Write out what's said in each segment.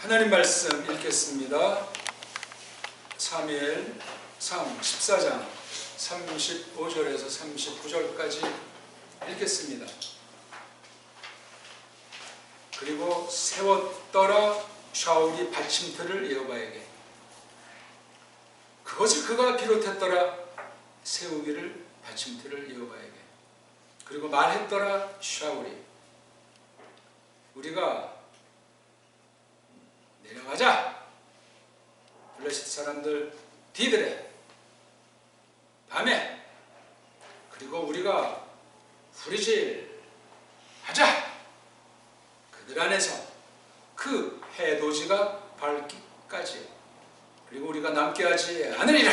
하나님 말씀 읽겠습니다. 사무엘상 14장 35절에서 39절까지 읽겠습니다. 그리고 세웠더라 샤울이 받침틀을 여호와에게, 그것을 그가 비롯했더라 세우기를 받침틀을 여호와에게. 그리고 말했더라 샤울이, 우리가 내려가자. 블레셋 사람들 뒤들에 밤에, 그리고 우리가 부리질 하자. 그들 안에서 그 해돋이가 밝기까지, 그리고 우리가 남게 하지 않으리라.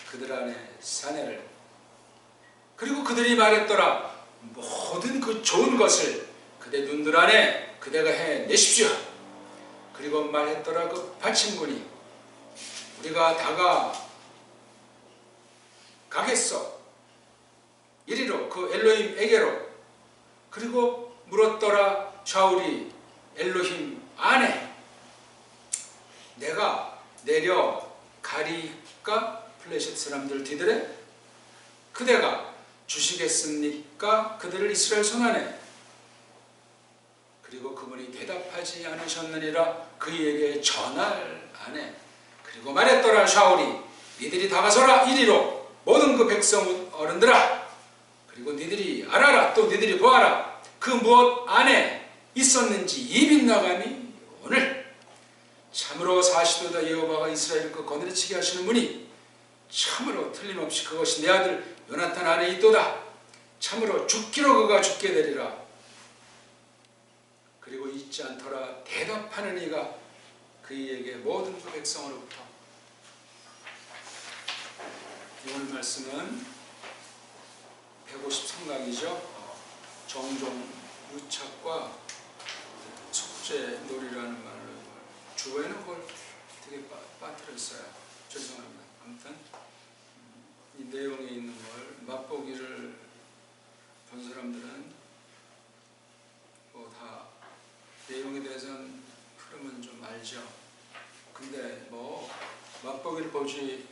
그들 안에 사내를. 그리고 그들이 말했더라, 모든 그 좋은 것을 그대 눈들 안에 그대가 해내십시오. 그리고 말했더라 그 받침군이, 우리가 가겠소. 이리로 그 엘로힘에게로. 그리고 물었더라 샤울이 엘로힘 안에, 내가 내려가리까 블레셋 사람들 뒤들에? 그대가 주시겠습니까 그들을 이스라엘 손 안에? 그리고 그분이 대답하지 않으셨느니라 그에게 전할 안에. 그리고 말했더라 샤울이, 니들이 다가서라 이리로 모든 그 백성 어른들아. 그리고 니들이 알아라, 또 니들이 보아라. 그 무엇 안에 있었는지 이 빗나감이 오늘 참으로 사시도다 여호와가 이스라엘을 그 거느리치게 하시는 분이 참으로 틀림없이 그것이 내 아들 요나탄 안에 있도다. 참으로 죽기로 그가 죽게 되리라. 그리고 잊지 않더라 대답하는 이가 그에게 모든 그 백성으로부터. 오늘 말씀은 153강이죠. 정종 유착과 속죄놀이라는 말로 주어에는 그걸 되게 빠뜨렸어요. 죄송합니다. 아무튼 이 내용에 있는 걸 맛보기를 본 사람들은 뭐 다 내용에 대해서는 흐름은 좀 알죠. 근데 뭐 맛보기를 보지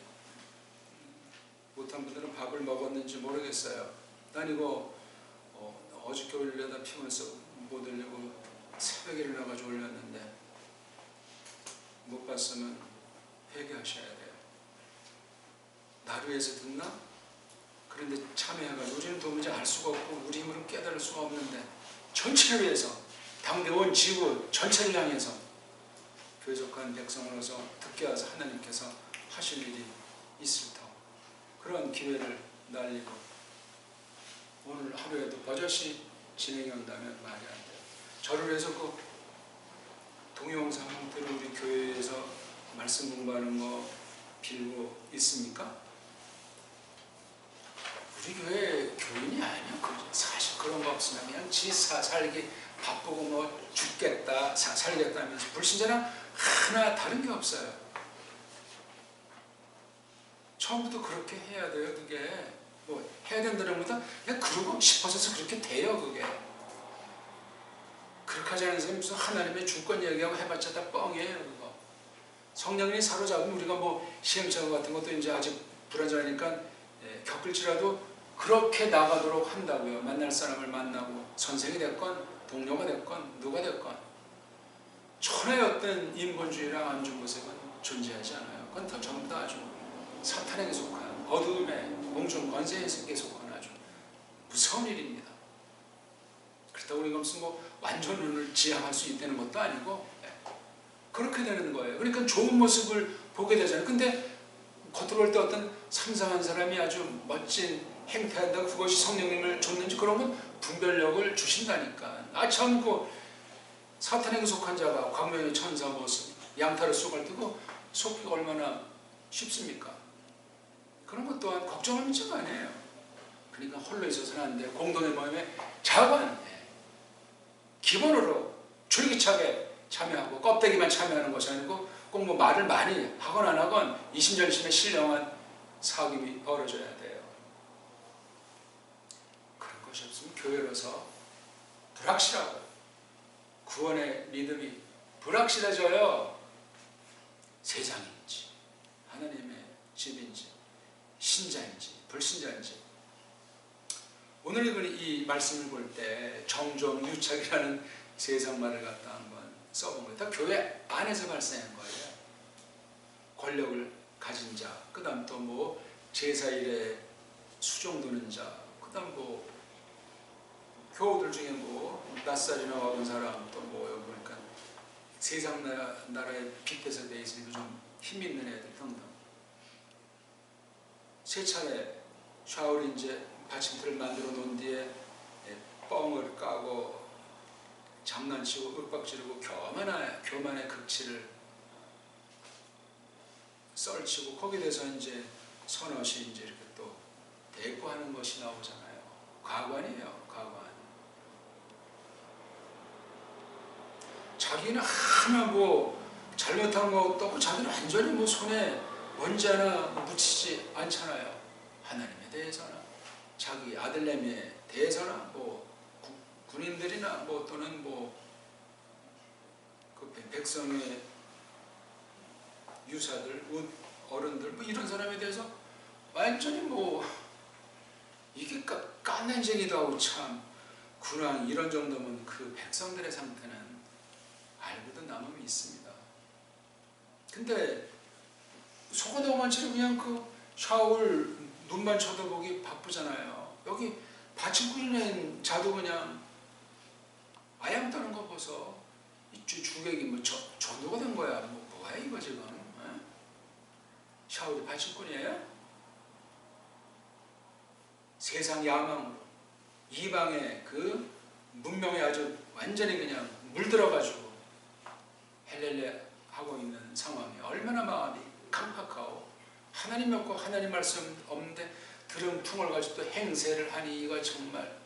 못한 분들은 밥을 먹었는지 모르겠어요. 난 이거 어저께 올리려다 피곤해서 못 올리고 새벽에 일어나가지고 올렸는데, 못 봤으면 회개하셔야 돼요. 나를 위해서 듣나? 그런데 참여해가지고 우리는 도무지 알 수가 없고 우리 힘으로 깨달을 수가 없는데, 전체를 위해서, 당대 온 지구 전체를 향해서 교회속한 백성으로서 듣게 하셔서 하나님께서 하실 일이 있을 터, 그런 기회를 날리고 오늘 하루에도 버젓이 진행해 온다면 말이 안 돼요. 저를 위해서 그 동영상 형태로 우리 교회에서 말씀 공부하는 거 빌고 있습니까? 우리 교회 교인이 아니야. 사실 그런 거 없으면 그냥 살기 바쁘고 뭐 죽겠다 살겠다 하면서 불신자랑 하나 다른 게 없어요. 처음부터 그렇게 해야 돼요. 그게 뭐 해야 된다는 것보다 그냥 그러고 싶어서 그렇게 돼요. 그게 그렇게 하지 않은 사람이 무슨 하나님의 주권 얘기하고 해봤자 다 뻥이에요. 그거 성령이 사로잡으면 우리가 뭐 시행착오 같은 것도 이제 아직 불안정하니까 겪을지라도 그렇게 나가도록 한다고요. 만날 사람을 만나고, 선생이 됐건 동료가 됐건 누가 됐건 천하의 어떤 인본주의랑 안중보색은 존재하지 않아요. 그건 다 전부 다 아주 사탄에게 속한 어두움의 공중 권세에 속한 아주 무서운 일입니다. 그렇다고 우리가 무슨 뭐 완전론을 지향할 수 있다는 것도 아니고 그렇게 되는 거예요. 그러니까 좋은 모습을 보게 되잖아요. 근데 겉으로 볼 때 어떤 상상한 사람이 아주 멋진 행태한다고 그것이 성령님을 줬는지, 그러면 분별력을 주신다니까. 참 그 사탄에게 속한 자가 광명의 천사 모습 양타를 쏘갈 뜨고 속기가 얼마나 쉽습니까? 그런 것 또한 걱정할 문제가 아니에요. 그러니까 홀로 있어서는 안 돼요. 공동의 모임에 자관, 기본으로 줄기차게 참여하고 껍데기만 참여하는 것이 아니고 꼭 뭐 말을 많이 하건 안 하건 이심전심에 신령한 사귐이 벌어져야 돼요. 그런 것이 없으면 교회로서 불확실하고 구원의 믿음이 불확실해져요. 세상인지 하나님의 집인지 신자인지 불신자인지. 오늘 읽은 이 말씀을 볼 때 정종유착이라는 세상말을 갖다 한번 써본 거예요. 다 교회 안에서 발생한 거예요. 권력을 가진 자, 그 다음 또 뭐 제사일에 수종드는 자, 그 다음 뭐 교우들 중에 뭐 낯살이나 와본 사람, 또 뭐 여기 보니까 세상 나라에 빗대서 돼 있으니까 좀 힘 있는 애들 등등. 세 차례 샤워를 이제 받침틀을 만들어 놓은 뒤에 뻥을 까고 장난치고 윽박지르고 교만의 극치를 썰치고 거기에 대해서 이제 선엇이 이제 이렇게 또 대꾸하는 것이 나오잖아요. 가관이에요, 가관. 자기는 하나 뭐 잘못한 거 없고 자기는 완전히 뭐 손에 먼지 하나 묻히지 않잖아요. 하나님에 대해서나 자기 아들내미에 대해서나 뭐 군인들이나 뭐 또는 뭐 그 백성의 유사들, 어른들 뭐 이런 사람에 대해서 완전히 뭐 이게 깐난쟁이도 하고 참 군왕 이런 정도면 그 백성들의 상태는 알고도 남음이 있습니다. 근데 속어도만 치고 그냥 그 샤워를 눈만 쳐다보기 바쁘잖아요. 여기 받침 끓이는 자도 그냥 아양 떠는 거 보소. 주객이 뭐 전도가 된 거야. 뭐야 이거 지금? 에? 샤워이 받침꾼이에요? 세상 야망으로 이방의 그 문명에 아주 완전히 그냥 물들어가지고 헬렐레 하고 있는 상황이 얼마나 마음이 강팍하고 하나님 없고 하나님 말씀 없는데 들은 풍을 가지고 또 행세를 하니 이거 정말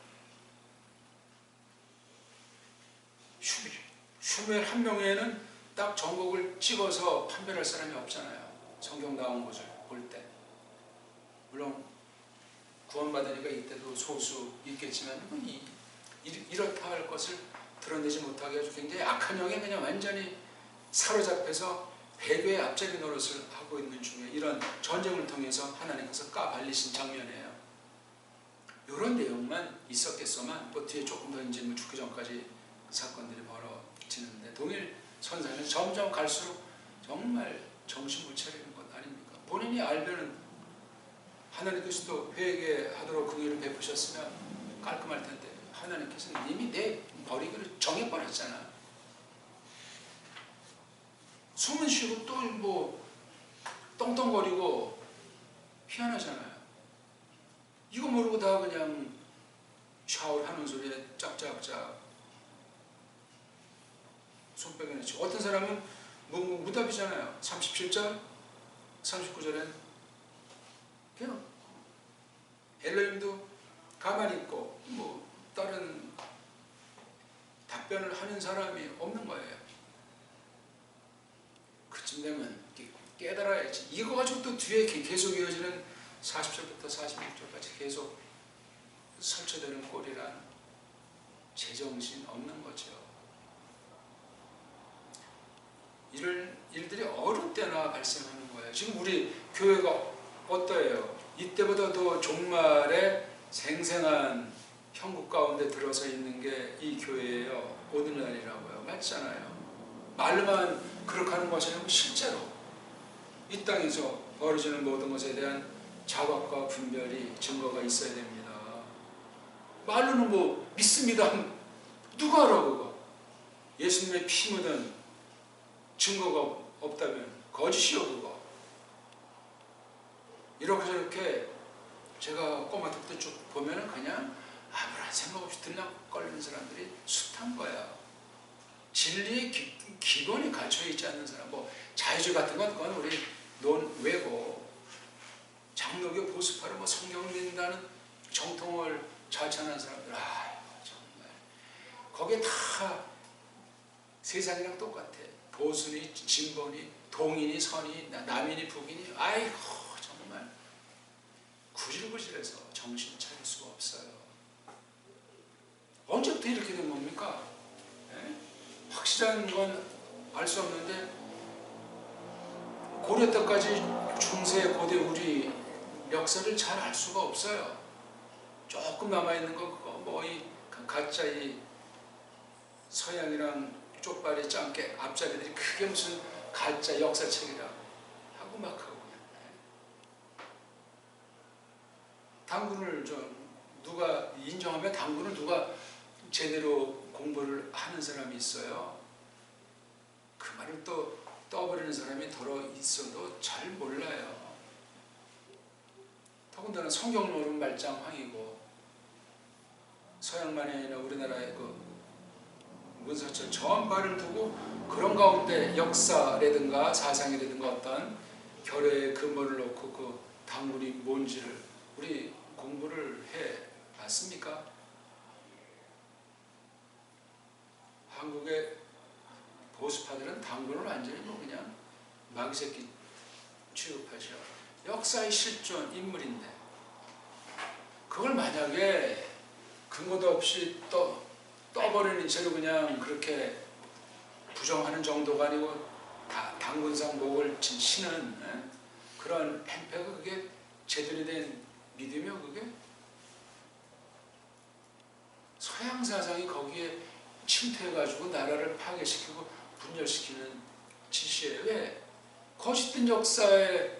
슈멜 한 명에는 딱 전곡을 찍어서 판별할 사람이 없잖아요. 성경 나온 것을 볼 때. 물론 구원받으니까 이때도 소수 있겠지만 이렇다 할 것을 드러내지 못하게 아주 굉장히 악한 영에 그냥 완전히 사로잡혀서 배교의 앞자리 노릇을 하고 있는 중에 이런 전쟁을 통해서 하나님께서 까발리신 장면이에요. 이런 내용만 있었겠어만 뭐 뒤에 조금 더 이제 뭐 죽기 전까지 사건들이 벌어지는데 동일 선사는 점점 갈수록 정말 정신 못 차리는 것 아닙니까? 본인이 알면은 하나님께서도 회개하도록 긍휼을 베푸셨으면 깔끔할 텐데 하나님께서는 이미 내 버리기를 정해버렸잖아. 숨은 쉬고 또 뭐 떵떵거리고 희한하잖아요. 이거 모르고 다 그냥 샤워를 하는 소리에 짝짝짝 손뼉에 넣지. 어떤 사람은 무답이잖아요. 37절, 39절엔 그냥 엘로힘도 가만히 있고 뭐 다른 답변을 하는 사람이 없는 거예요. 그쯤 되면 깨달아야지. 이거 가지고 또 뒤에 계속 이어지는 40절부터 46절까지 계속 설쳐되는 꼴이란 제정신 없는 거죠. 이런 일들이 어느 때나 발생하는 거예요. 지금 우리 교회가 어떠해요? 이때보다 더 종말에 생생한 형국 가운데 들어서 있는 게 이 교회예요. 오늘날이라고요. 맞잖아요. 말로만 그렇게 하는 것이 아니고 실제로 이 땅에서 벌어지는 모든 것에 대한 자각과 분별이 증거가 있어야 됩니다. 말로는 뭐 믿습니다. 누가 알아 그거? 예수님의 피 묻은 증거가 없다면 거짓이요 그거. 이렇게 저렇게 제가 꼬마 때부터 쭉 보면은 그냥 아무런 생각 없이 들락거리는 사람들이 숱한 거야. 진리의 기본이 갖춰있지 않는 사람, 뭐 자유주의 같은 건 그건 우리 논외고, 장로교 보수파로 뭐 성경을 믿는다는 정통을 자처하는 사람들, 아이고 정말 거기에 다 세상이랑 똑같아. 보수니 진보니 동인이 선이 남인이 북인이, 아이고 정말 구질구질해서 정신 차릴 수가 없어요. 언제부터 이렇게 된 겁니까? 네? 확실한 건 알 수 없는데 고려 때까지 중세 고대 우리 역사를 잘 알 수가 없어요. 조금 남아있는 거 그거 뭐 이 가짜 이 서양이랑 쪽발이 짱게 앞자리들이 그게 무슨 가짜 역사책이라 하고 막 하고 당군을 누가 인정하면 당군을 누가 제대로 공부를 하는 사람이 있어요. 그 말을 또 떠버리는 사람이 더러 있어도 잘 몰라요. 더군다나 성경론은 말짱황이고 서양만이 아니라 우리나라의 그 문서처럼 전반을 두고 그런 가운데 역사라든가 사상이라든가 어떤 결의의 근본을 놓고 그 당군이 뭔지를 우리 공부를 해 봤습니까? 한국의 보수파들은 당군을 완전히 뭐 그냥 마귀새끼 취급하죠. 역사의 실존 인물인데 그걸 만약에 근거도 없이 떠버리는 채로 그냥 그렇게 부정하는 정도가 아니고 당군상 목을 치는 그런 행패가 그게 제대로 된 믿음이요. 그게 서양 사상이 거기에 침투해가지고 나라를 파괴시키고 분열시키는 짓이에요. 왜? 거짓된 역사에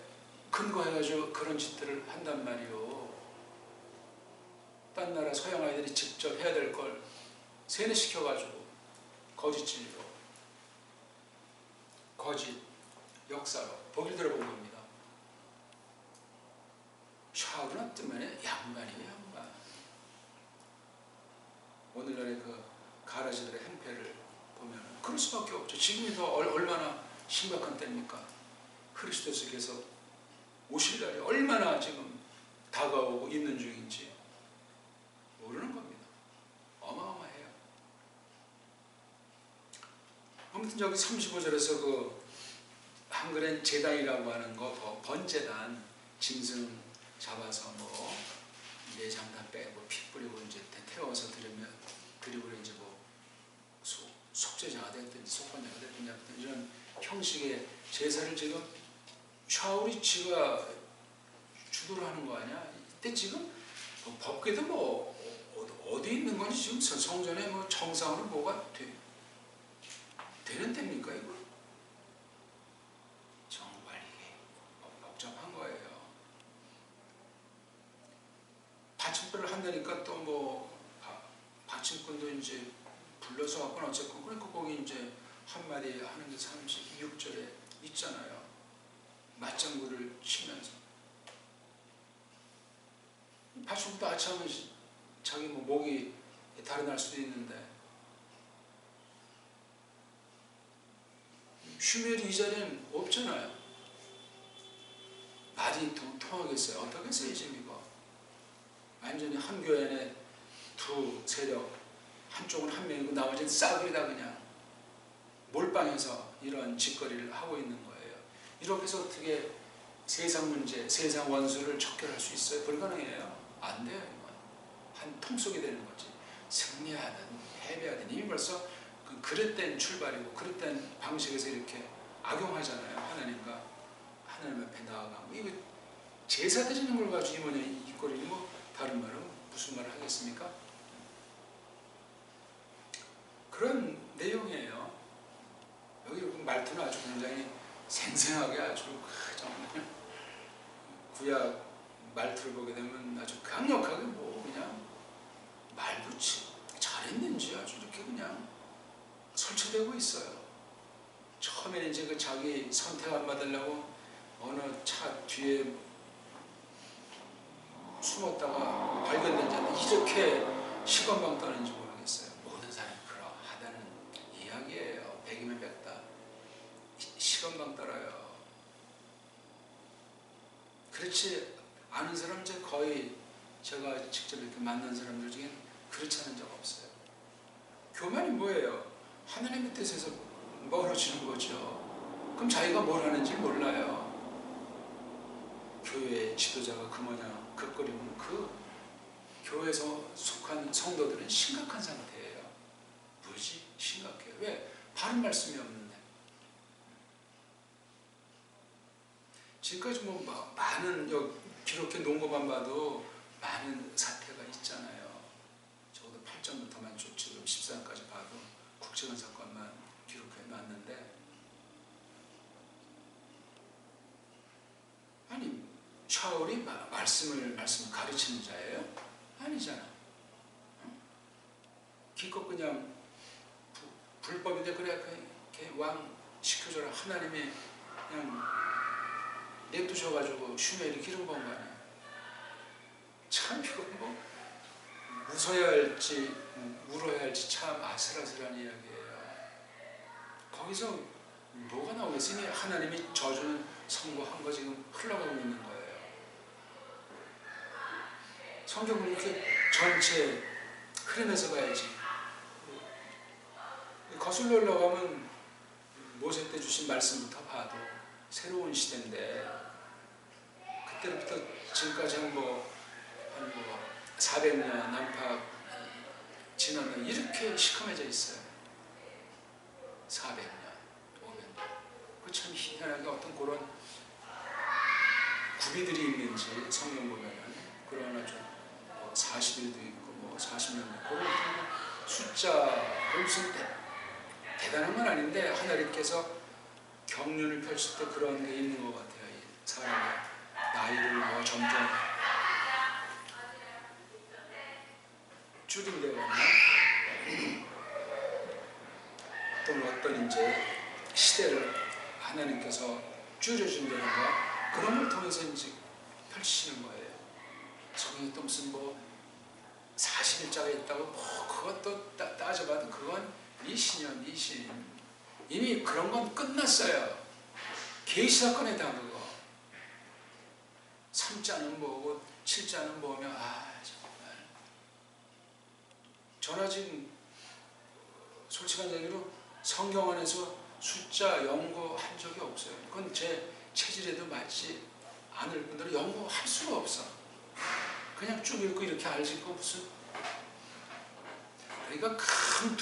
근거해가지고 그런 짓들을 한단 말이요. 딴 나라 서양 아이들이 직접 해야 될 걸 세뇌시켜가지고 거짓 진리로 거짓 역사로 보길 들어본 겁니다. 샤오는 어떤 면에 양반이에요. 양반. 오늘날의 그 가라지들의 행패를 보면 그럴 수밖에 없죠. 지금이 더 얼마나 심각한 때입니까? 그리스도께서 오실 날이 얼마나 지금 다가오고 있는 중인지 모르는 겁니다. 어마어마해요. 아무튼 여기 35절에서 그 한글엔 제단이라고 하는 거 번제단 짐승 잡아서 뭐 내장 다 빼고 피 뿌리고 이제 태워서 드리고 이제 뭐 속죄자가 됐든지 속건자가 됐든지 이런 형식의 제사를 지금 샤울이 지가 주도를 하는 거 아니야? 이때 지금 법궤도 뭐 어디 있는 건지 지금 성전에 뭐 정상으로 뭐가 되는 데입니까 이거? 정말 이게 복잡한 거예요. 받침꾼을 한다니까 또 뭐 받침꾼도 이제 불러서 갖고는 어쨌건 그러니까 거기 이제 한마디 하는 게 36절에 있잖아요. 맞장구를 치면서 받침꾼도 아차하면 자기 뭐 목이 달아날 수도 있는데 슈멜이 이 자리는 없잖아요. 말이 통하겠어요. 어떻게 쓰이지 이거? 완전히 한 교회 안에 두 세력, 한쪽은 한 명이고 나머지는 싸그리다 그냥 몰빵해서 이런 짓거리를 하고 있는 거예요. 이렇게 해서 어떻게 세상 문제, 세상 원수를 척결할 수 있어요? 불가능해요. 안 돼요. 이건. 한 통속이 되는 거지. 승리하든 패배하든 이미 벌써 그 그릇된 출발이고 그릇된 방식에서 이렇게 악용하잖아요. 하나님과 하나님 앞에 나아가고 이거 제사 드리는 걸 가지고 이 뭐냐 이 꼴이니 뭐 다른 말은 무슨 말을 하겠습니까? 그런 내용이에요. 여기 말투는 아주 굉장히 생생하게 아주 정말 구약 말투를 보게 되면 아주 강력하게 뭐 그냥 말도 잘했는지 아주 이렇게 그냥 설치되고 있어요. 처음에는 이제 그 자기 선택 안 받으려고 어느 차 뒤에 숨었다가 발견된 자는 이렇게 시건방 떠는지 모르겠어요. 모든 사람이 그러하다는 이야기예요. 백이면 백다. 시건방 떨어요. 그렇지 않은 사람 이제 거의 제가 직접 이렇게 만난 사람들 중에 그렇지 않은 적 없어요. 교만이 뭐예요? 하나님의 뜻에서 멀어지는 거죠. 그럼 자기가 뭘 하는지 몰라요. 교회 지도자가 그 뭐냐 그거리면 그 교회에서 속한 성도들은 심각한 상태예요. 무지 심각해요. 왜? 바른 말씀이 없는데 지금까지 뭐 많은 기록해 놓은 것만 봐도 많은 사태가 있잖아요. 적어도 8점부터만 쭉 지금 14까지 봐도 국정원 사건만 기록해 놨는데, 아니 샤울이 말씀을 가르치는 자예요? 아니잖아. 기껏 그냥 불법인데 그래 이렇게 왕 시켜줘라 하나님이 그냥 냅두셔가지고 슈멜이 기름 부은 거 아니야. 참 이거 뭐 웃어야 할지 울어야 할지 참 아슬아슬한 이야기예요. 거기서 뭐가 나오겠으니 하나님이 저주는 선고한 거 지금 흘러가고 있는 거예요. 성경을 이렇게 전체 흐름에서 봐야지. 거슬러 올라가면 모세 때 주신 말씀부터 봐도 새로운 시대인데, 그때부터 지금까지 한 400년 난파 지나면 이렇게 시커매져 있어요. 400년, 500년. 그 참 희한하게 어떤 그런 구비들이 있는지 성경 보면은, 그러나 좀 40일도 있고 40년도 그런 숫자를 무슨 대단한 건 아닌데 하나님께서 경륜을 펼칠 때 그런 게 있는 것 같아요. 사람의 나이를 점점 줄인다거나 또는 어떤 이제 시대를 하나님께서 줄여준다든가 그런 걸 통해서 이제 펼치시는 거예요. 성경에 또 무슨 40일자가 있다고 그것도 따져봐도 그건 미신이야, 미신. 이미 그런 건 끝났어요. 계시 사건에 다 그거. 3자는 뭐고 7자는 뭐며 정말. 저는 아직 솔직한 얘기로 성경 안에서 숫자 연구한 적이 없어요. 그건 제 체질에도 맞지 않을 분들은 연구할 수가 없어. 그냥 쭉 읽고 이렇게 알지. 그 무슨 그러니까 큰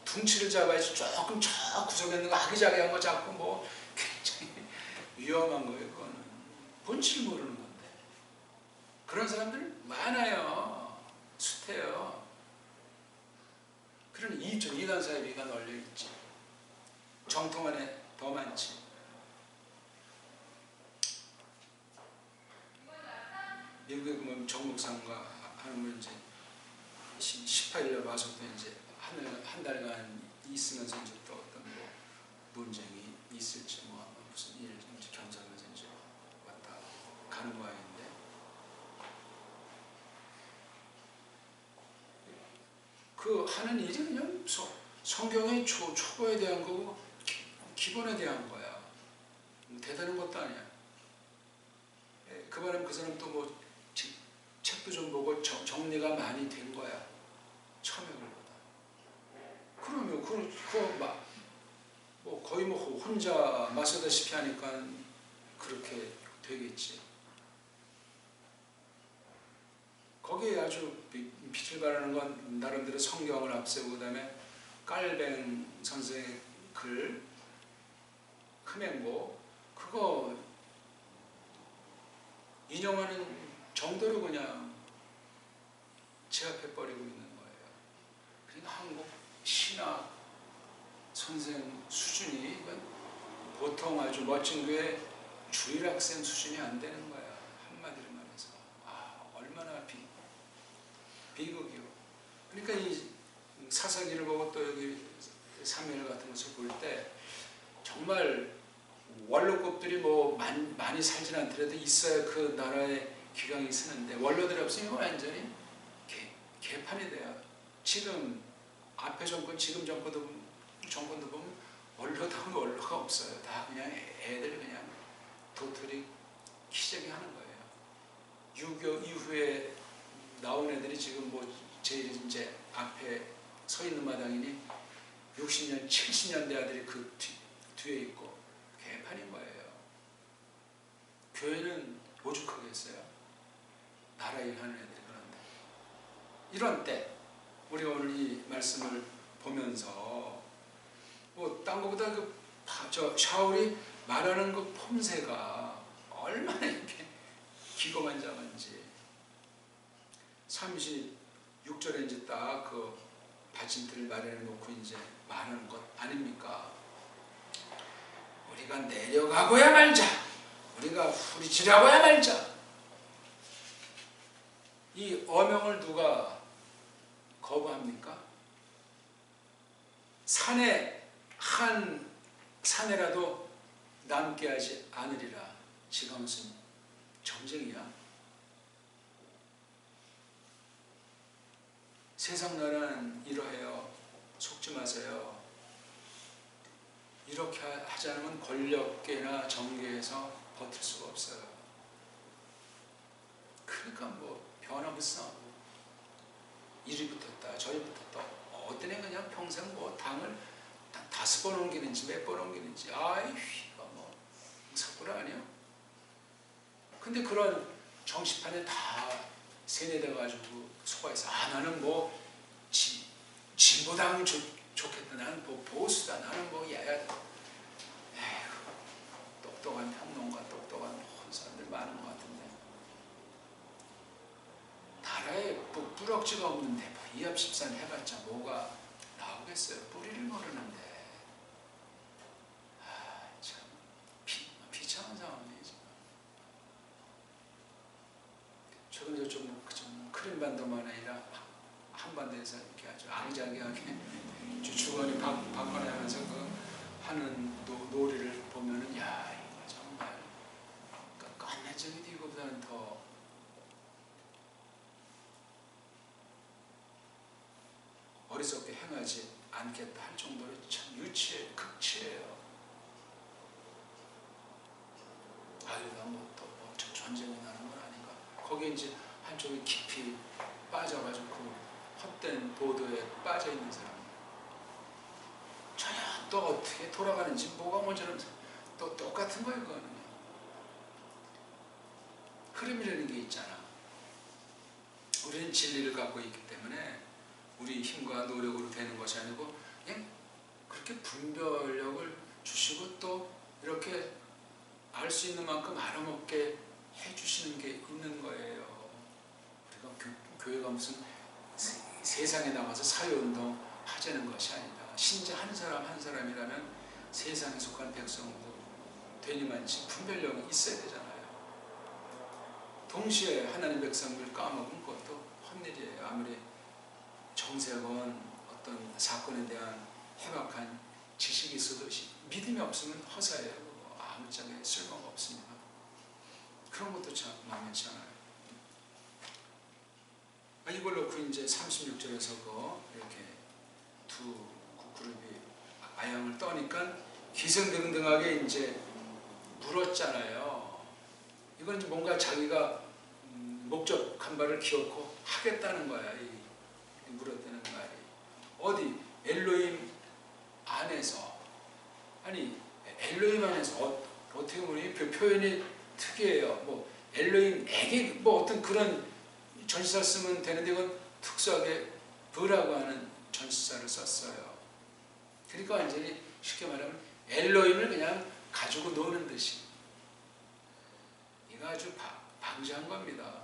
둥치를 잡아야지. 조금 저 구석에 있는 거 아기자기한 거 잡고 굉장히 위험한 거예요. 그거는 본질 모르는 건데. 그런 사람들 많아요. 숱해요. 그런 이단 사이비가 널려 있지. 정통 안에 더 많지. 미국에 보면 정목상과 하는 분 이제 18일 와서 또 이제 한 달간 있으면서 이제 또 어떤 논쟁이 있을지 무슨 일 이제 경쟁하면서 이제 왔다 가는 모양인데, 그 하는 일이 그냥 성경의 초보에 대한 거고 기본에 대한 거야. 대단한 것도 아니야. 그 바람 그 사람 또 책도 좀 보고 정리가 많이 된 거야. 처음에 글보다. 그러면 그거 거의 혼자 마시다시피 하니까 그렇게 되겠지. 거기에 아주 빛을 발하는 건 나름대로 성경을 앞세우고 그다음에 깔뱅 선생의 글 흠행보 그거 인용하는 정도로 그냥 제압해버리고 있는 거예요. 그러니까 한국 신학 선생 수준이 보통 아주 멋진 교회 주일학생 수준이 안 되는 거야. 한마디로 말해서. 얼마나 비극이요. 그러니까 이 사사기를 보고 또 여기 사무엘 같은 것을 볼 때 정말 원로급들이 많이 살진 않더라도 있어야 그 나라의 기강이 쓰는데, 원로들이 없으면 완전히 개판이 돼요. 지금 앞에 지금 정권도 보면 원로다운 원로가 없어요. 다 그냥 애들 그냥 도토리 키재기 하는 거예요. 6.25 이후에 나온 애들이 지금 제일 이제 앞에 서 있는 마당이니 60년, 70년대 아들이 그 뒤에 있고 개판인 거예요. 교회는 오죽하겠어요. 나라 일하는 애들이. 그런데 이런 때 우리가 오늘 이 말씀을 보면서 딴 것보다 샤울이 말하는 그 폼새가 얼마나 이렇게 기고만장한지. 36절에 이제 딱 그 받침틀을 마련해 놓고 이제 말하는 것 아닙니까? 우리가 내려가고야 말자. 우리가 후리치라고야 말자. 이 어명을 누가 거부합니까? 산에 한 산에라도 남게 하지 않으리라. 지금 무슨 전쟁이야? 세상 나라는 이러해요. 속지 마세요. 이렇게 하지 않으면 권력계나 정계에서 버틸 수가 없어요. 그러니까 뭐 변화무쌍하고 이리 붙었다 저리 붙었다. 어떤 애 그냥 평생 뭐 당을 5번 옮기는지 몇 번 옮기는지 아이 휘가 뭐 삭구라 아니야? 근데 그런 정치판에 다 세뇌돼가지고 속아있어. 나는 뭐 진보당은 좋겠다. 나는 뭐 보수다. 나는 뭐 야야다. 에휴, 똑똑한 평론가, 똑똑한 사람들 많은 것 같은데 나라에 뭐 뿌럭지가 없는데 뭐 이합집산 해봤자 뭐가 나오겠어요. 뿌리를 모르는데. 참 비참한 상황이에요 지금. 최근에 좀 크림반도만 아니라 한반도에서 이렇게 아주 앙자기하게 주거니 받거나 하면서 그 하는 놀이를 보면은 야 이거 정말 끝내적이도 이거보다는 더 어리석게 행하지 않겠다 할 정도로 참 유치해 극치예요. 아유가 뭐또 전쟁이 나는 건 아닌가. 거기에 이제 한쪽에 깊이 빠져가지고 그 헛된 보도에 빠져있는 사람 전혀 또 어떻게 돌아가는지 뭐가 먼저는 또 똑같은 거예요. 그거는요. 흐름이라는 게 있잖아. 우리는 진리를 갖고 있기 때문에 우리 힘과 노력으로 되는 것이 아니고 그냥 그렇게 분별력을 주시고 또 이렇게 알 수 있는 만큼 알아먹게 해주시는 게 있는 거예요. 우리가 교회가 무슨 세상에 나가서 사회운동 하자는 것이 아니다. 신자 한 사람 한 사람이라면 세상에 속한 백성도 되니만치 분별력이 있어야 되잖아요. 동시에 하나님 백성을 까먹은 것도 헛일이에요. 아무리 정세건 어떤 사건에 대한 해박한 지식이 있어도 믿음이 없으면 허사예요. 아무짝에 쓸모가 없습니다. 그런 것도 참 만만치 않아요. 이걸 놓고 이제 36절에서 이렇게 두 그룹이 아양을 떠니까 기승등등하게 이제 물었잖아요. 이건 이제 뭔가 자기가 목적한 바를 기억하고 하겠다는 거야. 이 물었다는 말이. 어디 엘로힘 안에서. 아니 엘로힘 안에서 어떻게 보면 이 표현이 특이해요. 뭐 엘로힘에게 뭐 어떤 그런 전치사 쓰면 되는데 이건 특수하게 브라고 하는 전치사를 썼어요. 그러니까 완전히 쉽게 말하면 엘로힘을 그냥 가지고 노는 듯이. 이거 아주 방지한 겁니다.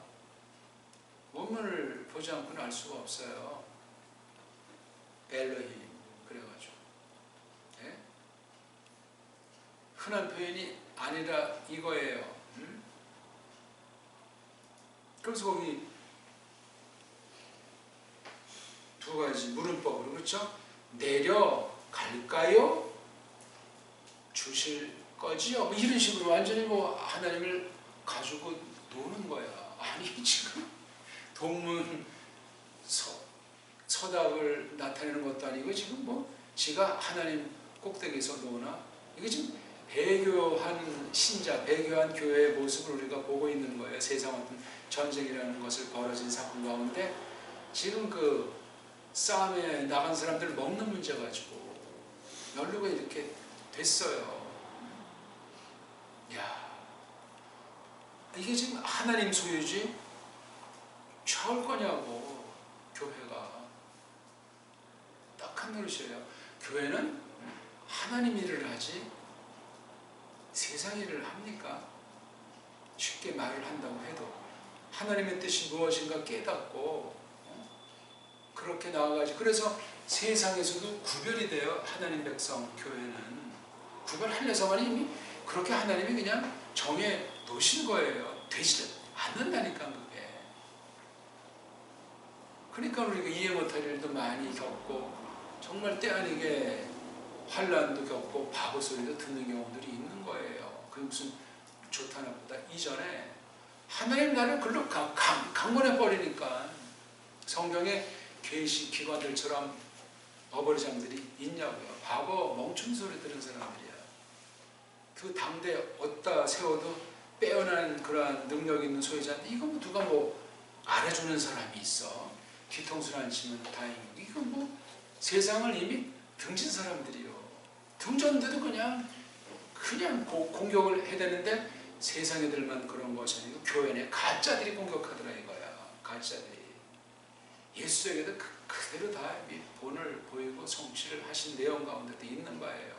원문을 보지 않고는 알 수가 없어요. 엘로힘 그래가지고 네? 흔한 표현이 아니라 이거예요. 그래서 거기 두 가지 물음법으로 그렇죠? 내려갈까요? 주실 거지요? 뭐 이런 식으로 완전히 뭐 하나님을 가지고 노는 거야. 아니 지금 동문 서답을 나타내는 것도 아니고 지금 뭐 지가 하나님 꼭대기에서 노나 이거 지금 배교한 신자, 배교한 교회의 모습을 우리가 보고 있는 거예요. 세상 어떤 전쟁이라는 것을 벌어진 사건 가운데 지금 그 싸움에 나간 사람들 먹는 문제 가지고 연루가 이렇게 됐어요. 야, 이게 지금 하나님 소유지 차올 거냐고. 교회가 딱한 노릇이에요. 교회는 하나님 일을 하지 세상 일을 합니까? 쉽게 말을 한다고 해도 하나님의 뜻이 무엇인가 깨닫고 그렇게 나아가지. 그래서 세상에서도 구별이 돼요. 하나님 백성 교회는 구별하려서만 이미 그렇게 하나님이 그냥 정해 놓으신 거예요. 되지 않는다니까 그게. 그러니까 우리가 이해 못할 일도 많이 겪고 정말 때 아니게 환난도 겪고 바보 소리도 듣는 경우들이 있는 거예요. 그게 무슨 좋다 나쁘다 이전에 하나님 나를 글로 강권해 버리니까. 성경에 계시 기관들처럼 어버리장들이 있냐고요. 바보 멍충 소리 들은 사람들이야. 그 당대 어디다 세워도 빼어난 그러한 능력 있는 소유자인데 이건 누가 뭐 알아주는 사람이 있어. 뒤통수를 안 치면 다행이고. 이건 뭐 세상을 이미 등진 사람들이요. 등졌는데도 그냥 공격을 해야 되는데 세상 애들만 그런 것이 아니고 교회 내 가짜들이 공격하더라 이거야. 가짜들이. 예수에게도 그대로 다 본을 보이고 성취를 하신 내용 가운데도 있는 바예요.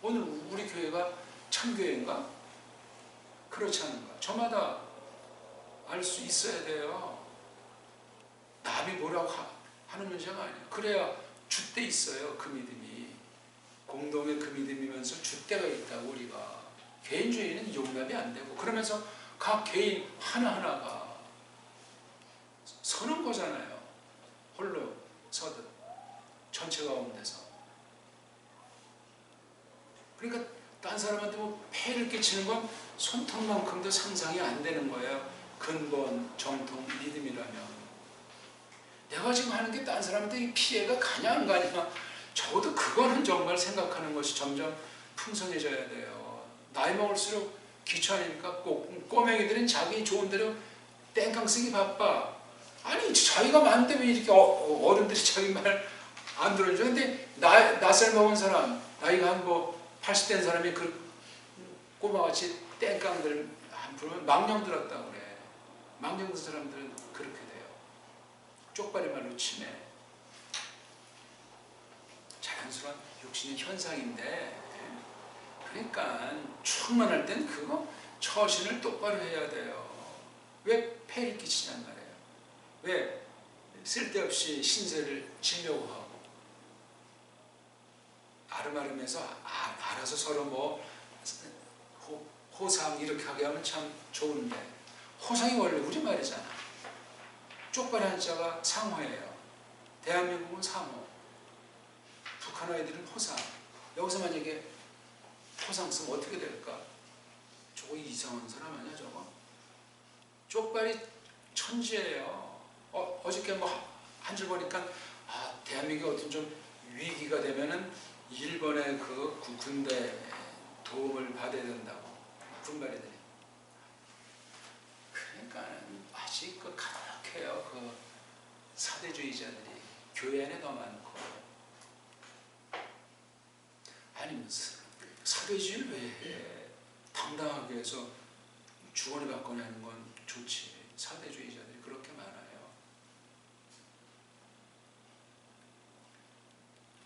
오늘 우리 교회가 참교회인가? 그렇지 않은가? 저마다 알 수 있어야 돼요. 남이 뭐라고 하는 문제가 아니에요. 그래야 줏대 있어요. 그 믿음이. 공동의 그 믿음이면서 줏대가 있다고. 우리가 개인주의는 용납이 안 되고 그러면서 각 개인 하나하나가 서는 거잖아요. 홀로 서듯 전체 가운데서. 그러니까 딴 사람한테 뭐 폐를 끼치는 건 손톱만큼도 상상이 안 되는 거예요. 근본, 정통, 믿음이라면. 내가 지금 하는 게 딴 사람한테 피해가 가냐 안 가냐, 적어도 그거는 정말 생각하는 것이 점점 풍성해져야 돼요. 나이 먹을수록 귀찮으니까 꼬맹이들은 자기 좋은 대로 땡깡 쓰기 바빠. 아니 자기가 많은데 왜 이렇게 어른들이 자기 말 안 들어줘. 근데 낯을 먹은 사람, 나이가 한 뭐 80된 사람이 그 꼬마같이 땡깡들 안 부르면 망령 들었다고 그래. 망령 든 사람들은 그렇게 돼요. 쪽발이 말로 치매. 자연스러운 육신의 현상인데, 그러니까 충만할 땐 그거 처신을 똑바로 해야 돼요. 왜 폐를 끼치냔 말이에요. 왜 쓸데없이 신세를 지려고 하고 아름아름해서 알아서 서로 뭐 호상 이렇게 하게 하면 참 좋은데, 호상이 원래 우리말이잖아. 쪽발이 한자가 상호예요. 대한민국은 상호, 북한 아이들은 호상. 여기서 만약에 호상 쓰면 어떻게 될까? 저거 이상한 사람 아니야 저거? 쪽발이 천지예요. 어저께 뭐 한 줄 보니까 대한민국이 어떤 좀 위기가 되면은 일본의 그 군대 도움을 받아야 된다고 군발이들이. 그러니까 아직 그 가혹해요. 그 사대주의자들이 교회 안에 더 많고. 아니면 사대주의를 왜 해? 당당하게 해서 주거니 받거니 하는 건 좋지. 사대주의자들이 그렇게 많아요.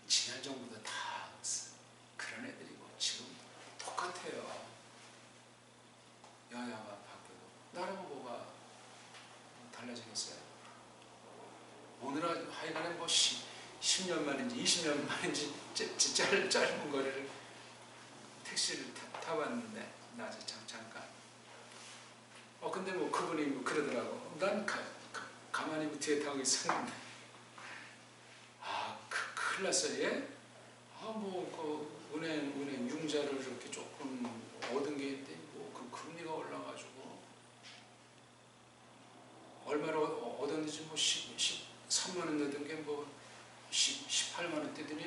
지난 정부도 다 그런 애들이고 지금 똑같아요. 여야가 바뀌고. 나라가 뭐가 달라지겠어요? 오늘 하여간에 뭐 10년 만인지 20년 만인지 짧은 거리를 택시를 타봤는데 낮에 잠깐. 근데 뭐 그분이 뭐 그러더라고. 난 가만히 뭐 뒤에 타고 있었는데 큰일 났어요. 얘? 그 은행 융자를 이렇게 조금 얻은 게 있는데 뭐 그 금리가 올라가지고 얼마로 얻었는지 뭐 13만 원 내던 게 뭐 18만 원 되더니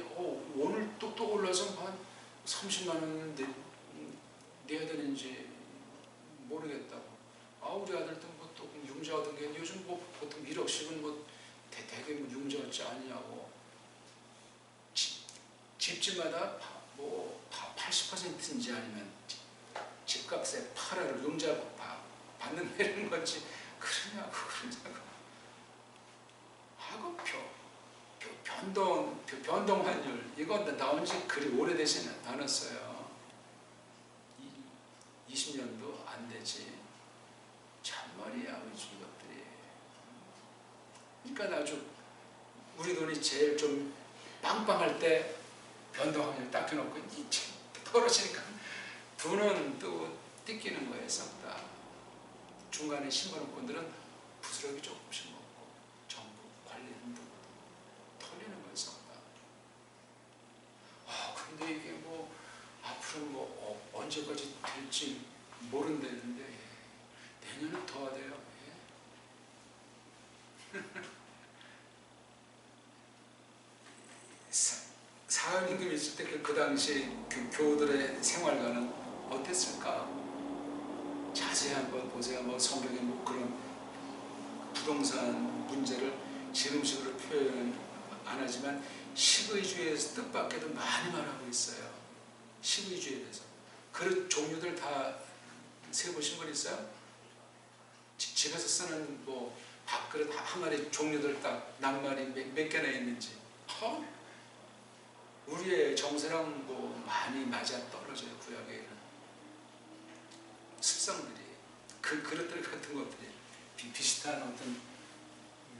오늘 또 올라서 한 30만 원 내야 되는지 모르겠다고. 우리 아들도 뭐 또 융자 얻은 게 요즘 뭐 보통 1억씩은 뭐 대개 뭐 융자 얻지 않냐고. 집집마다 뭐 80%인지 아니면 집값에 8월을 융자 받는 이런 건지 그러냐고. 하고 변동 환율 이건 나온 지 그리 오래되지는 않았어요. 20년도 안 되지. 말이야 요즘 것들이. 그러니까 아주 우리 돈이 제일 좀 빵빵할 때 변동확률 딱 해놓고 떨어지니까 돈은 또 뜯기는 거예요, 싹 다. 중간에 신번호권들은 부스러기 조금씩 먹고 정부 관리는 누구도 털리는 거예요, 싹 다. 근데 이게 뭐 앞으로 뭐 언제까지 될지 모른다는데 내년은 더 돼요. 사학임금 있을 때 그 당시 교우들의 생활관은 어땠을까? 자세히 한번 보세요. 뭐 성경에 뭐 그런 부동산 문제를 지금식으로 표현 안 하지만 십의주의에서 뜻밖에도 많이 말하고 있어요. 십의주의에 대해서. 그릇 종류들 다 세보신 분 있어요? 집에서 쓰는 뭐 밥그릇 한 마리 종류들 딱 낱말이 몇 개나 있는지. 우리의 정서랑 뭐 많이 맞아 떨어져요. 구약에는 습성들이 그 그릇들 같은 것들이 비슷한 어떤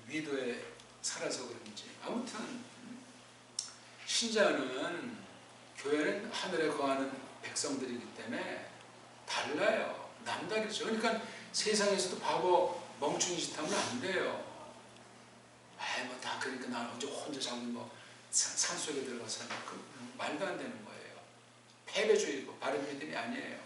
위도에 살아서 그런지. 아무튼 신자는 교회는 하늘에 거하는 백성들이기 때문에 달라요. 남다르죠. 그러니까 세상에서도 바보 멍충이 짓 하면 안 돼요. 뭐 다 그러니까 나 언제 혼자 자기 뭐 산속에 들어가서 사는 그 말도 안 되는 거예요. 패배주의고 바른 믿음이 아니에요.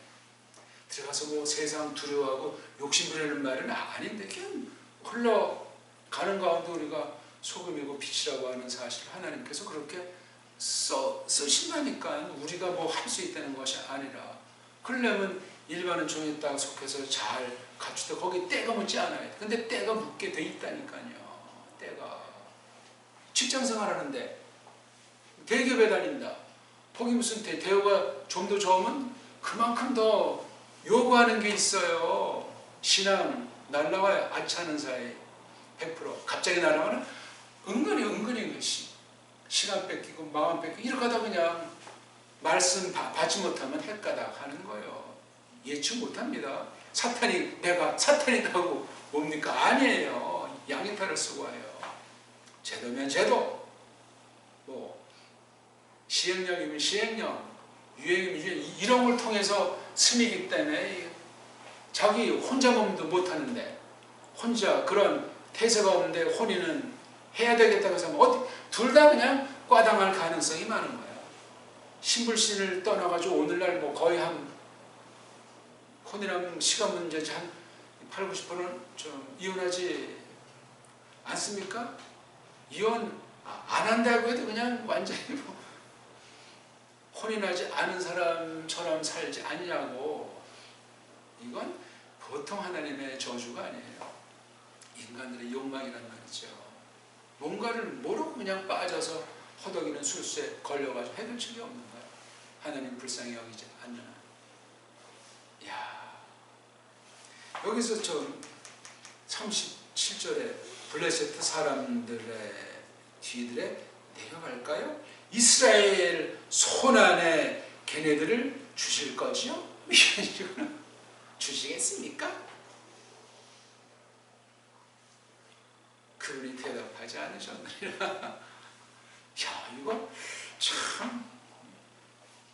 들어가서 뭐 세상 두려워하고 욕심 부리는 말은 아닌데 그냥 흘러가는 가운데 우리가 소금이고 빛이라고 하는 사실을 하나님께서 그렇게 쓰신다니까. 우리가 뭐 할 수 있다는 것이 아니라. 그러려면 일반은 종에 딱 속해서 잘 갖추되 거기 때가 묻지 않아요. 근데 때가 묻게 돼 있다니까요. 때가. 직장 생활하는데 대기업에 다닌다. 거기 무슨 대우가 좀 더 좋으면 그만큼 더 요구하는 게 있어요. 신앙 날라와요. 아차하는 사이 100%. 갑자기 날아가면 은근히 시간 뺏기고 마음 뺏기고 이렇게 하다 그냥 말씀 받지 못하면 헷가닥 하는 거예요. 예측 못합니다. 내가 사탄이라고 뭡니까? 아니에요. 양이탈을 쓰고 와요. 제도면 제도, 뭐 시행령이면 시행령, 유행이면 유행, 이런 걸 통해서 스미기 때문에 자기 혼자 몸도 못하는데 혼자 그런 태세가 없는데 혼인은 해야 되겠다고 해서 둘 다 그냥 과당할 가능성이 많은 거예요. 신불신을 떠나가지고 오늘날 뭐 거의 한 혼인하면 시간 문제지 한 8, 90%는 좀 이혼하지 않습니까? 이혼 안 한다고 해도 그냥 완전히 뭐 혼인하지 않은 사람처럼 살지 않냐고. 이건 보통 하나님의 저주가 아니에요. 인간들의 욕망이란 말이죠. 뭔가를 모르고 그냥 빠져서 허덕이는 술수에 걸려가지고 해결 책이 없는 거예요. 하나님 불쌍히 여기지 않는 한. 여기서 좀 37절에 블레셋 사람들의 뒤들에 내려갈까요? 이스라엘 손안에 걔네들을 주실 거지요? 이런 식으로 주시겠습니까? 그분이 대답하지 않으셨느니라. 이거 참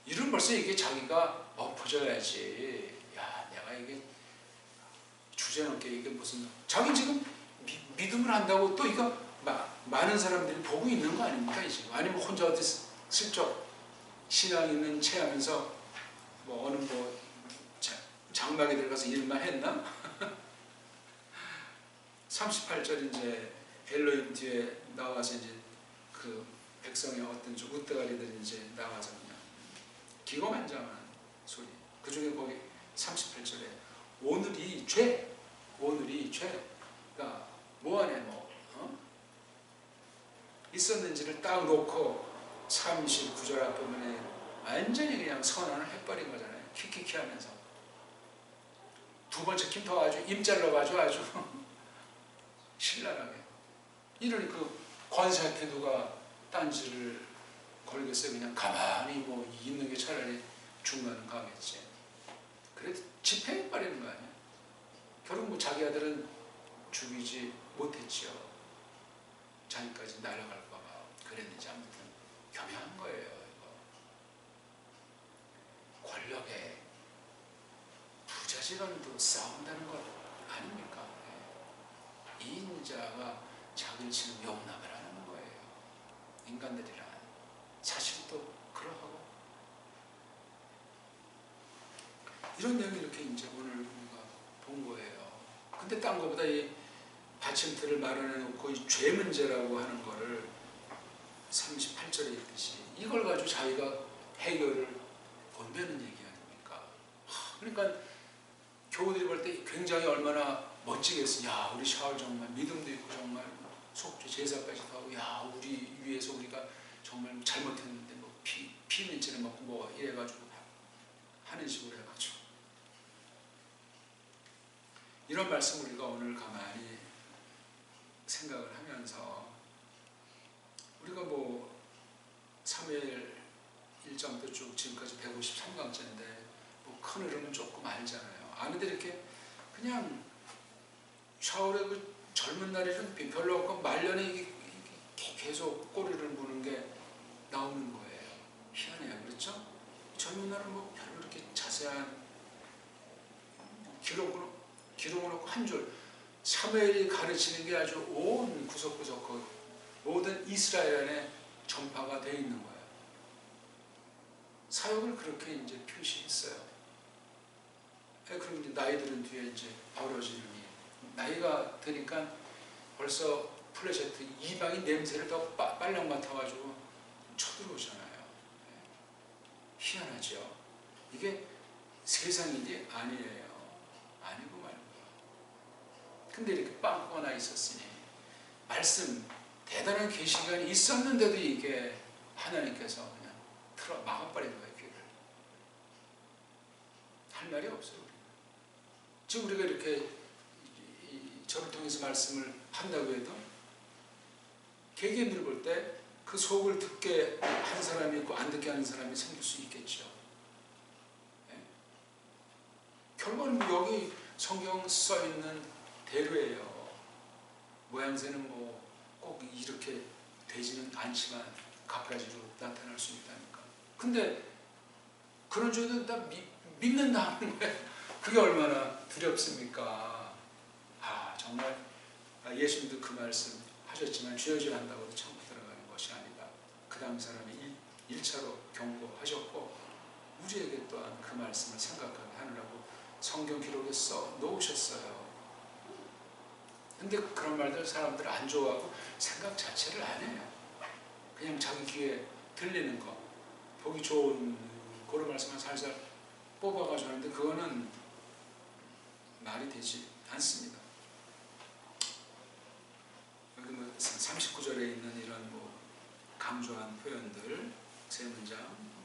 이런 벌써 이게 자기가 엎어져야지. 내가 이게 주제넘게 이게 무슨 자기 지금 믿음을 한다고 또 이거 많은 사람들이 보고 있는 거 아닙니까? 이제 아니면 혼자 어디 슬쩍 신앙 있는 채 하면서 뭐 어느 뭐 장막에 들어가서 일만 했나? 38절 이제 엘로힘 뒤에 나와서 이제 그 백성의 어떤 좀 웃대가리들이 이제 나와서 그냥 기고만장한 소리. 그 중에 거기 38절에 오늘이 죄. 그러니까 뭐 안에 있었는지를 딱 놓고 39절 앞부분에 완전히 그냥 선언을 해버린 거잖아요. 키키키 하면서. 두 번째 킴터 아주 임잘러가지고 아주 신랄하게. 이러니 그 권세한테 누가 딴지를 걸겠어요. 그냥 가만히 뭐 있는 게 차라리 중간은 가겠지. 그래도 집행해버리는 거 아니야. 결국 뭐 자기 아들은 죽이지 못했지요. 자기까지 날아갈까봐 그랬는지 아무튼 교묘한 거예요. 이거. 권력에 부자지간도 싸운다는 것 아닙니까? 이 인자가 자기를 지금 용납을 하는 거예요. 인간들이란 사실 또 그러하고 이런 내용이 이렇게 이제 오늘 우리가 본 거예요. 근데 딴 것보다 이 받침틀을 마련해 놓고 이 죄 문제라고 하는 거를 38절에 있듯이 이걸 가지고 자기가 해결을 본다는 얘기 아닙니까? 그러니까 교우들이 볼 때 굉장히 얼마나 멋지겠어. 야, 우리 샤울 정말 믿음도 있고 정말 속죄 제사까지도 하고, 야, 우리 위해서 우리가 정말 잘못했는데 뭐 피면치를 먹고 뭐 이래가지고 하는 식으로 해가지고 이런 말씀 우리가 오늘 가만히 생각을 하면서 우리가 뭐 사무엘 1장부터 쭉 지금까지 153강째인데 뭐 큰 흐름은 조금 알잖아요. 아는데 이렇게 그냥 샤울의 그 젊은 날에는 별로 없고 말년에 계속 꼬리를 무는 게 나오는 거예요. 희한해요. 그렇죠? 젊은 날은 뭐 별로 이렇게 자세한 기록을 없고 한 줄 사무엘이 가르치는 게 아주 온 구석구석 모든 이스라엘 안에 전파가 되어 있는 거예요. 사역을 그렇게 이제 표시했어요. 그럼 이제 나이 들은 뒤에 이제 벌어지는 나이가 드니까 벌써 플래셰트 이방이 냄새를 더 빨랑 맡아가지고 쳐들어오잖아요. 희한하죠. 이게 세상인지 아니에요. 아니고 말고. 근데 이렇게 빵꾸가 나 있었으니 말씀 대단한 계시관이 있었는데도 이게 하나님께서 그냥 막아버린 거예요. 귀를. 할 말이 없어요. 지금 우리가 이렇게 저를 통해서 말씀을 한다고 해도 개개인들 볼 때 그 속을 듣게 한 사람이 있고 안 듣게 하는 사람이 생길 수 있겠죠. 네? 결과는 여기 성경 써있는 대로예요. 모양새는 뭐 꼭 이렇게 되지는 않지만 갖가지로 나타날 수 있다니까. 근데 그런 죄도 다 믿는다는 거예요. 그게 얼마나 두렵습니까? 정말 예수님도 그 말씀 하셨지만 죄질 한다고 천국 들어가는 것이 아니다. 그 다음 사람이 1차로 경고하셨고 우리에게 또한 그 말씀을 생각하게 하느라고 성경 기록에 써 놓으셨어요. 근데 그런 말들 사람들 안 좋아하고 생각 자체를 안 해요. 그냥 자기 귀에 들리는 거 보기 좋은 그런 말씀을 살살 뽑아가지고 하는데 그거는 말이 되지 않습니다. 여기 뭐 39절에 있는 이런 뭐 강조한 표현들 세 문장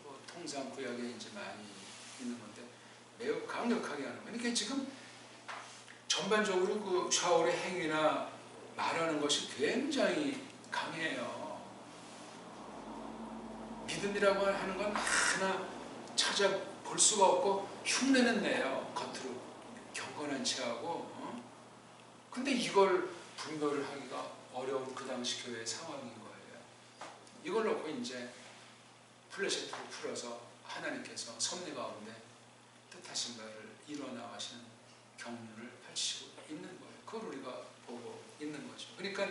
뭐 통상 구약에 이제 많이 있는 건데 매우 강력하게 하는 거예요. 그러니까 지금 전반적으로 그 샤울의 행위나 말하는 것이 굉장히 강해요. 믿음이라고 하는 건 하나 찾아볼 수가 없고 흉내는 내요. 겉으로 경건한 체하고. 근데 이걸 분별을 하기가 어려운 그 당시 교회의 상황인 거예요. 이걸 놓고 이제 플래시트를 풀어서 하나님께서 섭리 가운데 뜻하신 바를 이뤄나가시는 경륜을 펼치고 있는 거예요. 그걸 우리가 보고 있는 거죠. 그러니까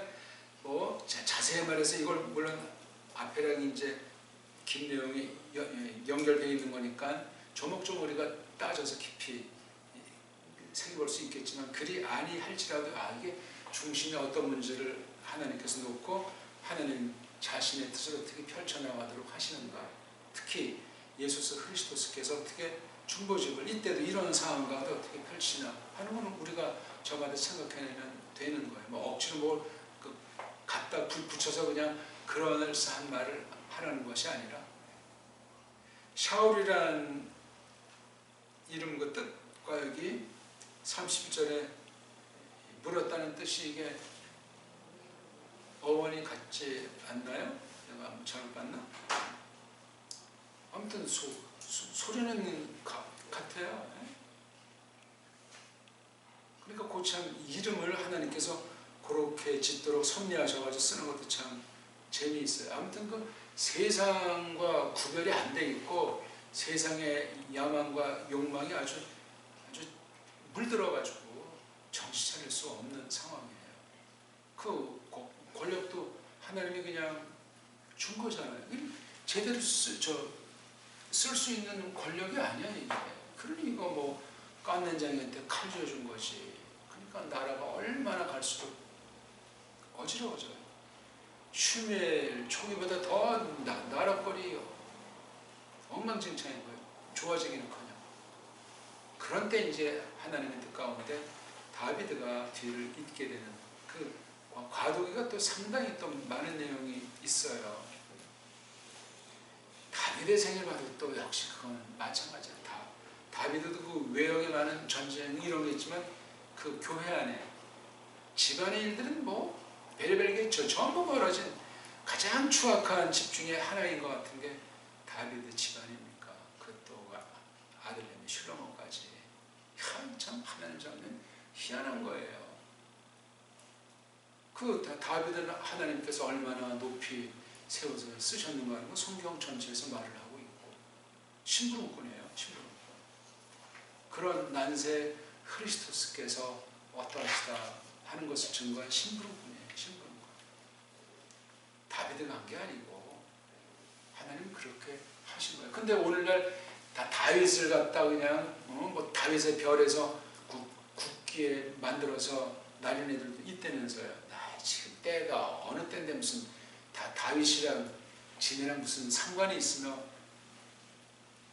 뭐 자세히 말해서 이걸 물론 앞에랑 이제 긴 내용이 연결되어 있는 거니까 조목조목 우리가 따져서 깊이 새겨볼 수 있겠지만 그리 아니할지라도 이게 중심에 어떤 문제를 하나님께서 놓고 하나님 자신의 뜻을 어떻게 펼쳐나가도록 하시는가, 특히 예수 그리스도께서 어떻게 중보직을 이때도 이런 상황 가운데 어떻게 펼치나 하는 것은 우리가 저마다 생각해내면 되는 거예요. 뭐 억지로 뭘 갖다 붙여서 그냥 그러한 말을 하라는 것이 아니라 샤울이라는 이름 그 뜻과 여기 31절에 물었다는 뜻이 이게 어원이 같지 않나요? 내가 한번 잘못 봤나? 아무튼 소리는 같아요. 그러니까 그래갖고 참 이름을 하나님께서 그렇게 짓도록 섭리하셔가지고 쓰는 것도 참 재미있어요. 아무튼 그 세상과 구별이 안 돼 있고 세상의 야망과 욕망이 아주 물들어가지고 정신 차릴 수 없는 상황이에요. 그 권력도 하나님이 그냥 준 거잖아요. 제대로 쓸 수 있는 권력이 아니야 이게. 그러니 이거 뭐 깐난장이한테 칼 쥐어준 거지. 그러니까 나라가 얼마나 갈수록 어지러워져요. 슈멜 초기보다 더 나락거리요. 엉망진창인 거예요. 좋아지기는커녕. 그런 때 이제 하나님의 뜻 가운데 다비드가 뒤를 잇게 되는 그 과도기가 또 상당히 또 많은 내용이 있어요. 다비드의 생을 봐도 또 역시 그건 마찬가지예요. 다비드도 그 외형에 많은 전쟁 이런 게 있지만 그 교회 안에 집안의 일들은 뭐 별별게 전부 벌어진 가장 추악한 집 중에 하나인 것 같은 게 다비드 집안입니까? 그것도 아들내미 슐로몬까지 참 하나님 잡는 희한한 거예요. 그 다비드는 하나님께서 얼마나 높이 세워서 쓰셨는가 하는 거 성경 전체에서 말을 하고 있고 심부름꾼이에요. 심부름꾼. 그런 난세 크리스토스께서 어떠하시다 하는 것을 증거한 심부름꾼이에요. 심부름꾼. 다비드가 한 게 아니고 하나님 그렇게 하신 거예요. 근데 오늘날 다윗을 갖다 그냥 뭐 다윗의 별에서 국기에 만들어서 날린 애들도 있다면서요. 지금 때가 어느 때인데 무슨 다윗이랑 지네랑 무슨 상관이 있으며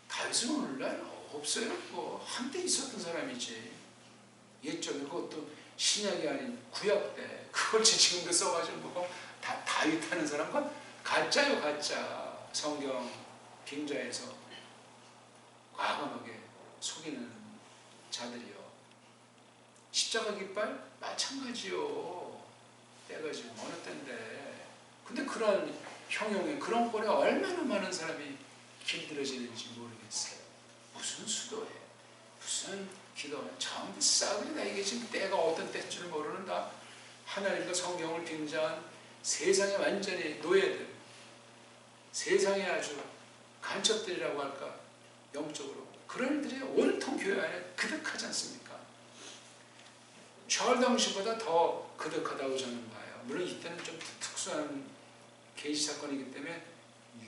다윗은 오늘날 없어요. 뭐 한때 있었던 사람이지. 옛적에 그것도 신약이 아닌 구약 때 그걸 지금도 써가지고 뭐 다윗 하는 사람 건 가짜요 가짜. 성경 빙자에서 과감하게 속이는 자들이요. 십자가 깃발 마찬가지요. 때가 지금 어느 때인데. 근데 그런 형용에 그런 꼴에 얼마나 많은 사람이 길들여지는지 모르겠어요. 무슨 수도에 무슨 기도에 전부 싸그리다. 이게 지금 때가 어떤 때인 줄 모르는다. 하나님과 성경을 빙자한 세상의 완전히 노예들, 세상의 아주 간첩들이라고 할까, 영적으로 그런 일들이 온통 교회 안에 그득하지 않습니까? 저 당시보다 더 그득하다고 저는 봐요. 물론 이때는 좀 특수한 계시 사건이기 때문에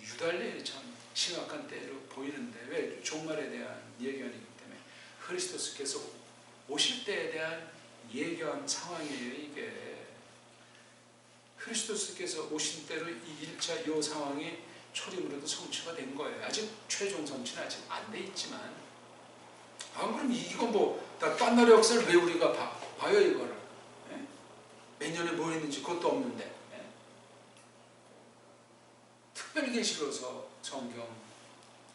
유달리 참 심각한 때로 보이는데, 왜? 종말에 대한 예견이기 때문에 그리스도께서 오실 때에 대한 예견 상황이에요. 이게 그리스도께서 오신 때로 이 1차 요 상황이 초림으로도 성취가 된 거예요. 아직 최종 성취는 아직 안 돼 있지만, 그럼 이거 뭐 딴 나라 역사를 왜 우리가 봐요 이거를? 예? 몇 년에 뭐 했는지 그것도 없는데. 예? 특별 계시로서 성경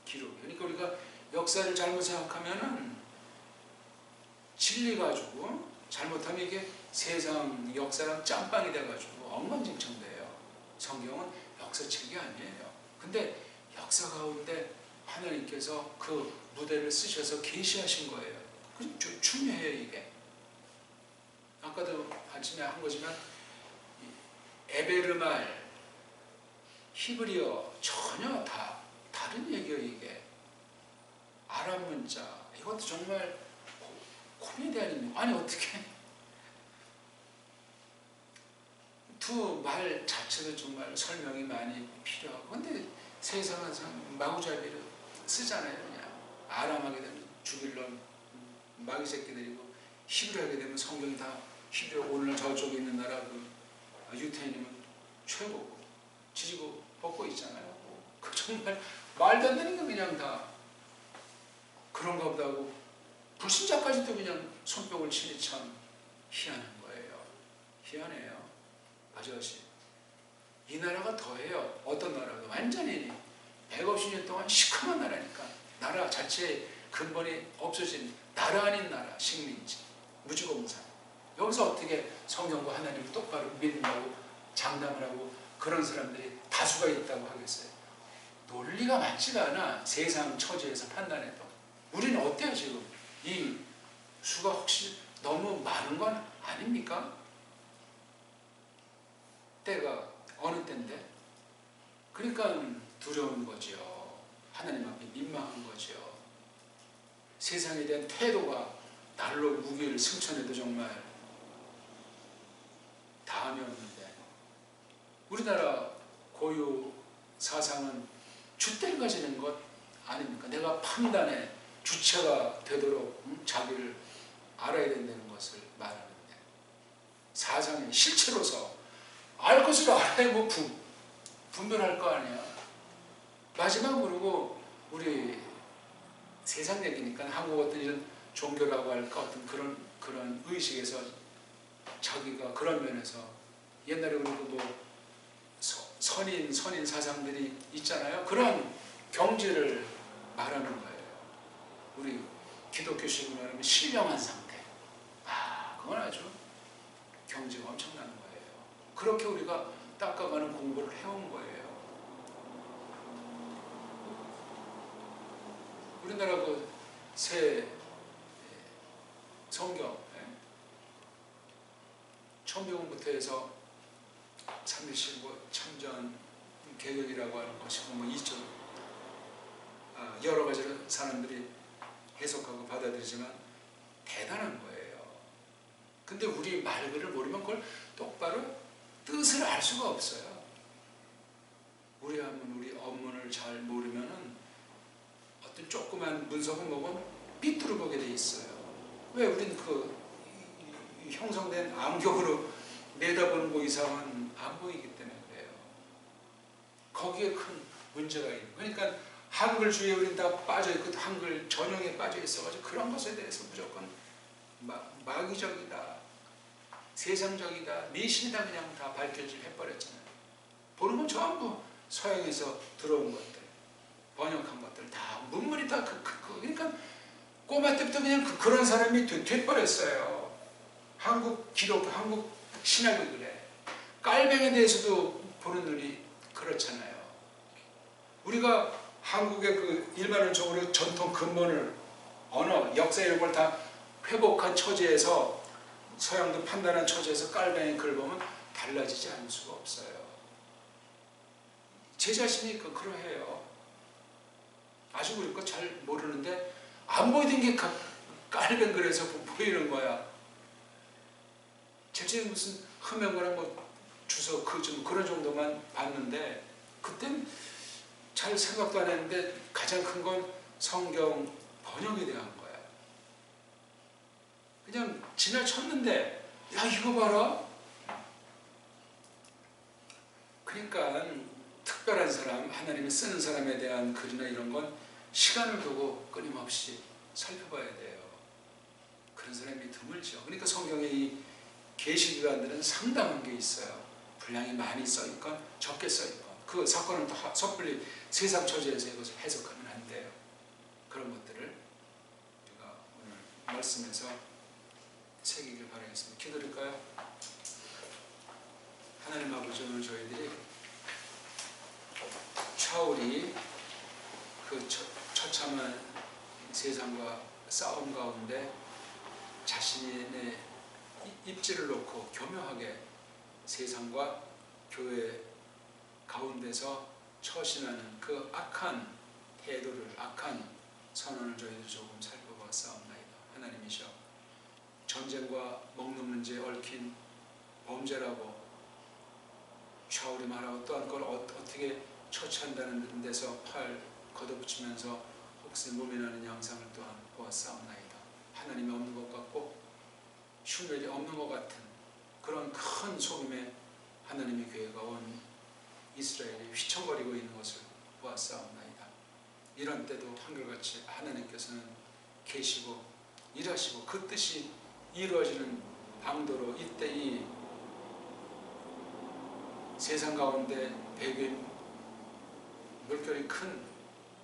기록. 그러니까 우리가 역사를 잘못 생각하면은 진리 가지고 잘못하면 이게 세상 역사랑 짬빵이 돼가지고 엉망진창돼요. 성경은 역사책이 아니에요. 근데 역사 가운데 하나님께서 그 무대를 쓰셔서 계시하신 거예요. 중요해요 이게. 아까도 아침에 한 거지만 에베르말, 히브리어 전혀 다 다른 얘기예요 이게. 아람 문자 이것도 정말 코미디 아닙니까? 아니 어떻게 두 말 자체도 정말 설명이 많이 필요하고, 근데 세상은 마구잡이로 쓰잖아요. 그냥 아람하게 되면 죽일 놈 마귀 새끼들이고, 히브리 하게 되면 성경이 다 히브리. 오늘날 저쪽에 있는 나라 그 유태인이면 최고고 지지고 벗고 있잖아요. 그 정말 말도 안 되는 게 그냥 다 그런가 보다 하고, 불신자까지도 그냥 손뼉을 치니 참 희한한 거예요. 희한해요. 아저씨, 이 나라가 더해요. 어떤 나라가 완전히 150년 동안 시커먼 나라니까. 나라 자체의 근본이 없어진 나라 아닌 나라, 식민지, 무지공산. 여기서 어떻게 성경과 하나님을 똑바로 믿는다고 장담을 하고 그런 사람들이 다수가 있다고 하겠어요? 논리가 맞지가 않아. 세상 처지에서 판단해도. 우리는 어때요 지금? 이 수가 혹시 너무 많은 간 건 아닙니까? 때가 어느 때인데? 그러니까 두려운 거죠. 하나님 앞에 민망한 거죠. 세상에 대한 태도가 날로 무기를 승천해도 정말 다음이 없는데, 우리나라 고유 사상은 주대를 가지는 것 아닙니까? 내가 판단의 주체가 되도록 자기를 알아야 된다는 것을 말하는데, 사상의 실체로서 알 것을 알아야 뭐 분별할 거 아니야. 마지막으로 우리 세상 얘기니까 한국 어떤 이런 종교라고 할까 어떤 그런 의식에서 자기가 그런 면에서 옛날에 우리 뭐 선인 사상들이 있잖아요. 그런 경지를 말하는 거예요. 우리 기독교식으로 말하면 신령한 상태. 그건 아주 경지가 엄청난 거예요. 그렇게 우리가 닦아가는 공부를 해온 거예요. 우리나라 그 새 성경 천비공부터 해서 3일씩 뭐 참전 개혁이라고 하는 것이고 뭐 2절 여러 가지로 사람들이 해석하고 받아들이지만 대단한 거예요. 근데 우리 말글을 모르면 그걸 똑바로 뜻을 알 수가 없어요. 우리 언문을 잘 모르면은 어떤 조그만 문서고 뭐건 삐뚤어 보게 돼 있어요. 왜 우린 그 형성된 암경으로 내다보는 그 이상은 안 보이기 때문에 그래요. 거기에 큰 문제가 있는 거예요. 그러니까 한글주의에 우린 다 빠져있고 한글 전형에 빠져있어가지고 그런 것에 대해서 무조건 마귀적이다, 세상적이다, 미신이다 그냥 다 밝혀질 해버렸잖아요. 보는 건 전부 서양에서 들어온 것들, 번역한 것들 다 문물이 다 그러니까 꼬마 때부터 그냥 그런 사람이 돼버렸어요. 한국 기록, 한국 신학이 그래. 깔뱅이에 대해서도 보는 눈이 그렇잖아요. 우리가 한국의 그 일반적으로 전통 근본을 언어, 역사 이런 걸 다 회복한 처지에서 서양도 판단한 처지에서 깔뱅이 글 보면 달라지지 않을 수가 없어요. 제 자신이 그러해요. 아직 우리 거 잘 모르는데 안 보이던 게 깔뱅이 글에서 보이는 거야. 제가 무슨 흠명거나 뭐 주소 그런 정도만 봤는데 그땐 잘 생각도 안 했는데 가장 큰 건 성경 번역에 대한 거야. 그냥 지나쳤는데 야 이거 봐라. 그러니까 특별한 사람, 하나님이 쓰는 사람에 대한 글이나 이런 건 시간을 두고 끊임없이 살펴봐야 돼요. 그런 사람이 드물죠. 그러니까 성경에 이 계시기관들은 상당한 게 있어요. 분량이 많이 써있건 적게 써있건 그 사건은 또 섣불리 세상 처지에서 이것을 해석하면 안 돼요. 그런 것들을 우리가 오늘 말씀에서 새기길 바라겠습니다. 기도할까요? 하나님 아버지, 오늘 저희들이 차올이 그 처참한 세상과 싸움 가운데 자신의 입지를 놓고 교묘하게 세상과 교회 가운데서 처신하는 그 악한 태도를, 악한 선언을 저희들 조금 살펴보았사옵나이다. 하나님이셔, 전쟁과 먹는 문제에 얽힌 범죄라고 샤울이 말하고 또한 그걸 어떻게 처치한다는 데서 팔 걷어붙이면서 혹시 무민하는 양상을 또한 보았사옵나이다. 하나님이 없는 것 같고 흉내이 없는 것 같은 그런 큰 속임에 하나님의 교회가 온 이스라엘이 휘청거리고 있는 것을 보았사옵나이다. 이런 때도 한결같이 하나님께서는 계시고 일하시고 그 뜻이 이루어지는 방도로 이때 이 세상 가운데 배교의 물결이 큰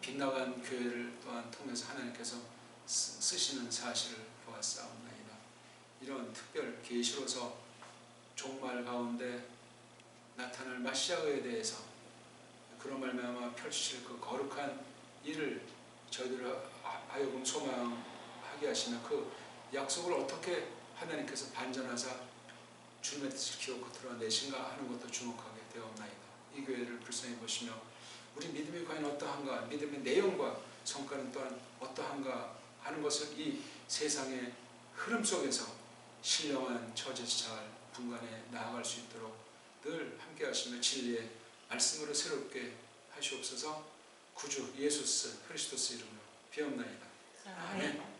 빗나간 교회를 또한 통해서 하나님께서 쓰시는 사실을 보았사옵나이다. 이런 특별 계시로서 종말 가운데 나타날 마시아에 대해서 그런 말미암아 펼치실 그 거룩한 일을 저희들 하여금 소망하게 하시며 그 약속을 어떻게 하나님께서 반전하사 주님의 뜻을 기어코 드러내신가 하는 것도 주목하게 되었나이다. 이 교회를 불쌍히 보시며 우리 믿음이 과연 어떠한가, 믿음의 내용과 성과는 또한 어떠한가 하는 것을 이 세상의 흐름 속에서 신령한 처지에서 잘 분간해 나아갈 수 있도록 늘 함께 하시며 진리의 말씀으로 새롭게 하시옵소서. 구주 예수스 그리스도스 이름으로 비옵나이다. 아멘.